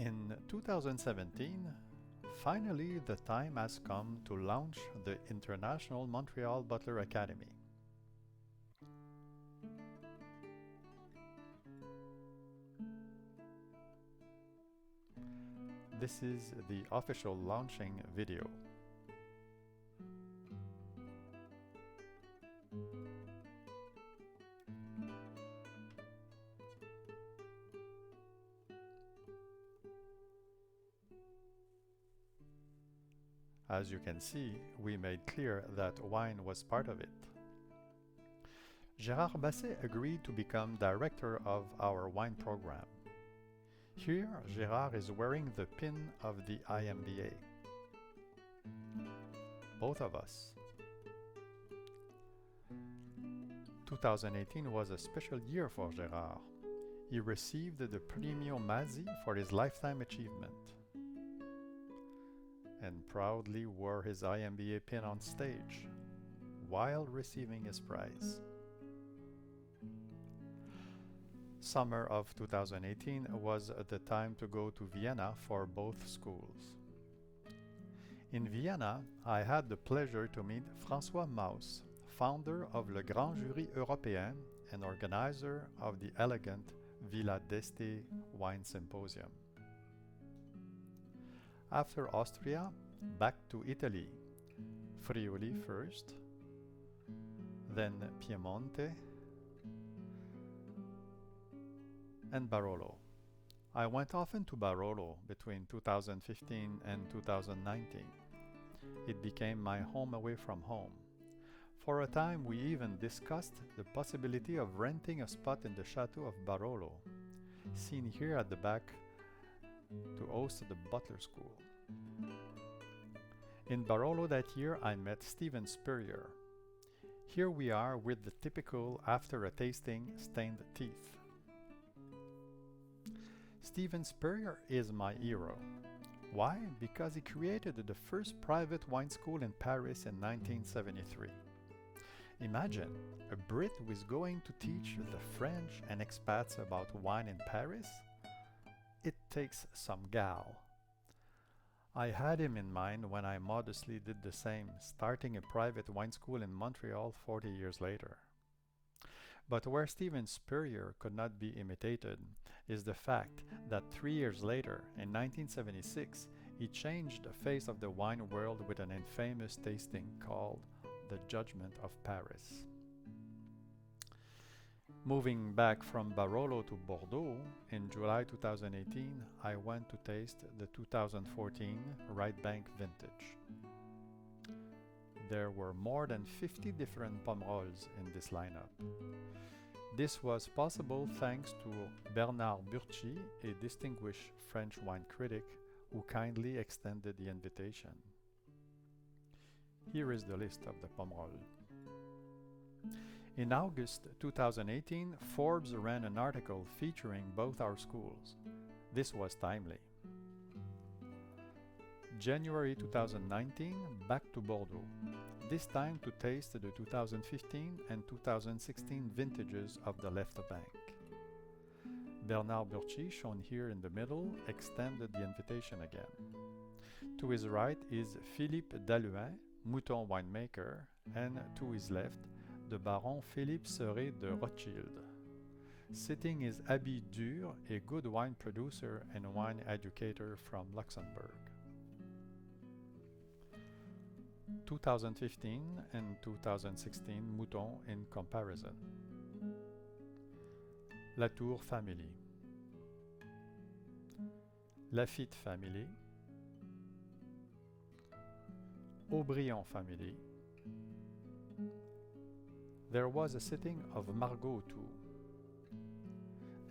In 2017, finally the time has come to launch the International Montreal Butler Academy. This is the official launching video. As you can see, we made clear that wine was part of it. Gérard Basset agreed to become director of our wine program. Here, Gérard is wearing the pin of the IMBA. Both of us. 2018 was a special year for Gérard. He received the Premio Mazzi for his lifetime achievement and proudly wore his IMBA pin on stage while receiving his prize. Summer of 2018 was the time to go to Vienna for both schools. In Vienna, I had the pleasure to meet François Mauss, founder of Le Grand Jury Européen and organizer of the elegant Villa d'Este Wine Symposium. After Austria, back to Italy, Friuli first, then Piemonte, and Barolo. I went often to Barolo between 2015 and 2019. It became my home away from home. For a time we even discussed the possibility of renting a spot in the Chateau of Barolo, seen here at the back, to host the Butler School. In Barolo that year I met Steven Spurrier. Here we are with the typical after a tasting stained teeth. Steven Spurrier is my hero. Why? Because he created the first private wine school in Paris in 1973. Imagine, a Brit who is going to teach the French and expats about wine in Paris? It takes some gal. I had him in mind when I modestly did the same, starting a private wine school in Montreal 40 years later. But where Steven Spurrier could not be imitated is the fact that 3 years later, in 1976, he changed the face of the wine world with an infamous tasting called The Judgment of Paris. Moving back from Barolo to Bordeaux, in July 2018, I went to taste the 2014 Right Bank Vintage. There were more than 50 different Pomerols in this lineup. This was possible thanks to Bernard Burchi, a distinguished French wine critic who kindly extended the invitation. Here is the list of the Pomerol. In August 2018, Forbes ran an article featuring both our schools. This was timely. January 2019, back to Bordeaux, this time to taste the 2015 and 2016 vintages of the Left Bank. Bernard Burchi, shown here in the middle, extended the invitation again. To his right is Philippe Dalluin, Mouton winemaker, and to his left, the Baron Philippe Serret de Rothschild. Sitting is Abby Dur, a good wine producer and wine educator from Luxembourg. 2015 and 2016 Mouton in comparison. Latour family, Lafitte family, Aubryon family. There was a sitting of Margaux too,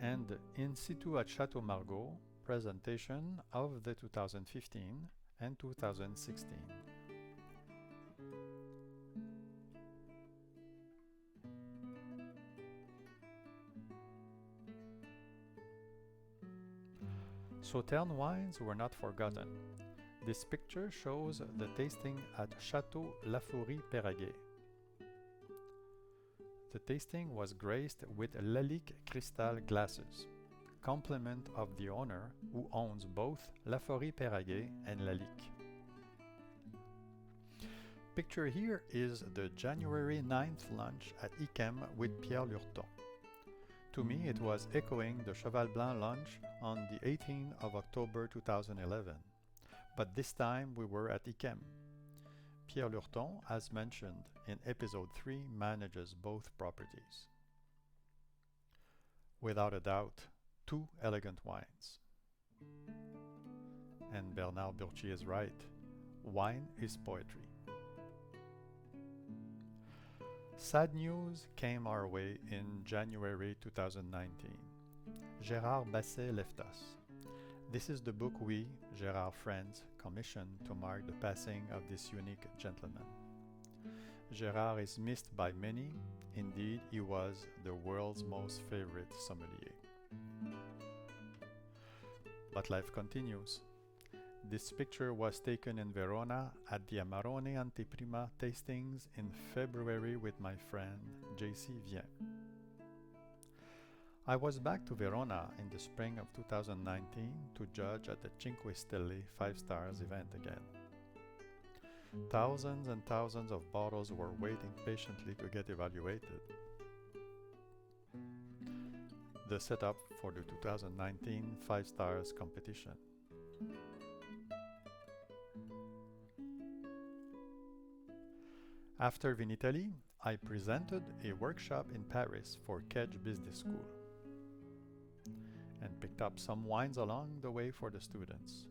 and in situ at Chateau Margaux, presentation of the 2015 and 2016. Sauternes wines were not forgotten. This picture shows the tasting at Château Laforie-Péraguet. The tasting was graced with Lalique crystal glasses, complement of the owner who owns both La Forêt-Péraguet and La Lique. Picture here is the January 9th lunch at ICAM with Pierre Lurton. To me, it was echoing the Cheval Blanc lunch on the 18th of October 2011, but this time we were at ICAM. Pierre Lurton, as mentioned in episode 3, manages both properties. Without a doubt, two elegant wines. And Bernard Burchi is right. Wine is poetry. Sad news came our way in January 2019. Gérard Basset left us. This is the book we, Gérard friends, commissioned to mark the passing of this unique gentleman. Gérard is missed by many. Indeed, he was the world's most favorite sommelier. But life continues. This picture was taken in Verona at the Amarone Anteprima tastings in February with my friend JC Vien. I was back to Verona in the spring of 2019 to judge at the Cinque Stelle 5 Stars event again. Thousands and thousands of bottles were waiting patiently to get evaluated. The setup for the 2019 5 Stars competition. After Vinitaly, I presented a workshop in Paris for Kedge Business School and picked up some wines along the way for the students.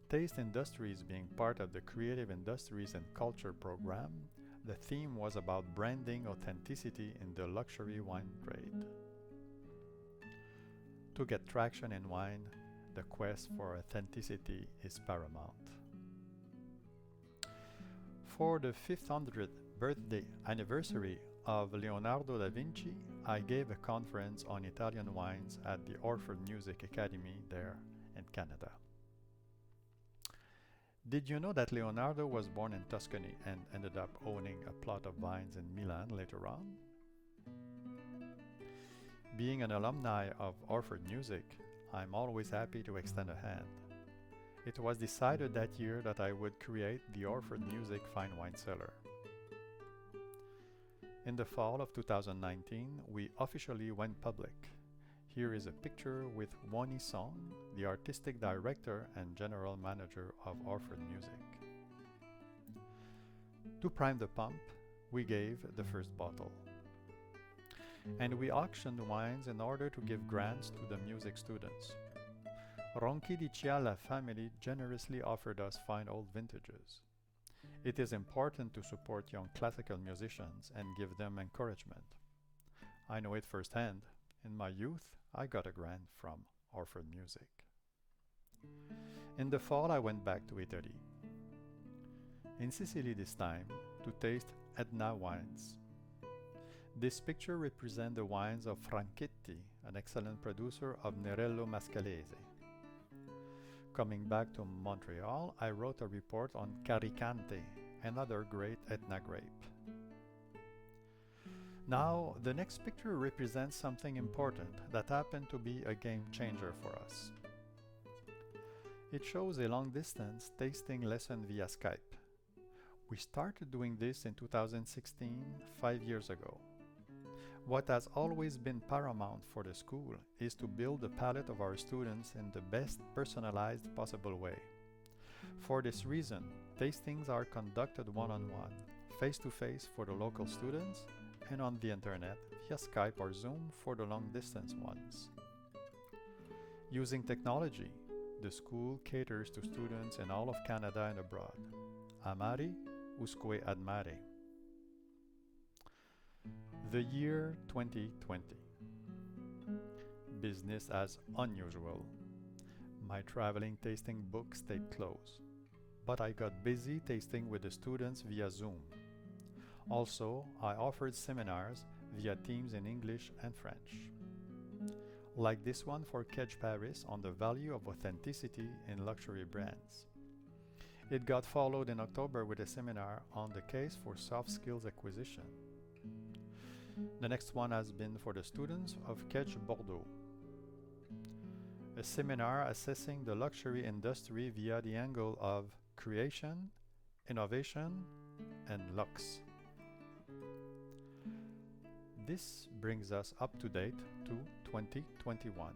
Taste Industries being part of the Creative Industries and Culture program, the theme was about branding authenticity in the luxury wine trade. To get traction in wine, the quest for authenticity is paramount. For the 500th birthday anniversary of Leonardo da Vinci, I gave a conference on Italian wines at the Orford Music Academy there in Canada. Did you know that Leonardo was born in Tuscany and ended up owning a plot of vines in Milan later on? Being an alumni of Orford Music, I'm always happy to extend a hand. It was decided that year that I would create the Orford Music Fine Wine Cellar. In the fall of 2019, we officially went public. Here is a picture with Wonnie Song, the artistic director and general manager of Orford Music. To prime the pump, we gave the first bottle. And we auctioned wines in order to give grants to the music students. Ronchi di Cialla family generously offered us fine old vintages. It is important to support young classical musicians and give them encouragement. I know it firsthand. In my youth, I got a grant from Orford Music. In the fall, I went back to Italy. In Sicily this time, to taste Edna wines. This picture represents the wines of Franchetti, an excellent producer of Nerello Mascalese. Coming back to Montreal, I wrote a report on Caricante, another great Etna grape. Now, the next picture represents something important that happened to be a game changer for us. It shows a long-distance tasting lesson via Skype. We started doing this in 2016, 5 years ago. What has always been paramount for the school is to build the palate of our students in the best personalized possible way. For this reason, tastings are conducted one-on-one, face-to-face for the local students, and on the internet via Skype or Zoom for the long-distance ones. Using technology, the school caters to students in all of Canada and abroad. Amari usque admare. The year 2020. Business as unusual. My traveling tasting book stayed closed, but I got busy tasting with the students via Zoom. Also, I offered seminars via Teams in English and French. Like this one for Kedge Paris on the value of authenticity in luxury brands. It got followed in October with a seminar on the case for soft skills acquisition. The next one has been for the students of Kedge Bordeaux. a seminar assessing the luxury industry via the angle of creation, innovation, and lux. This brings us up to date to 2021.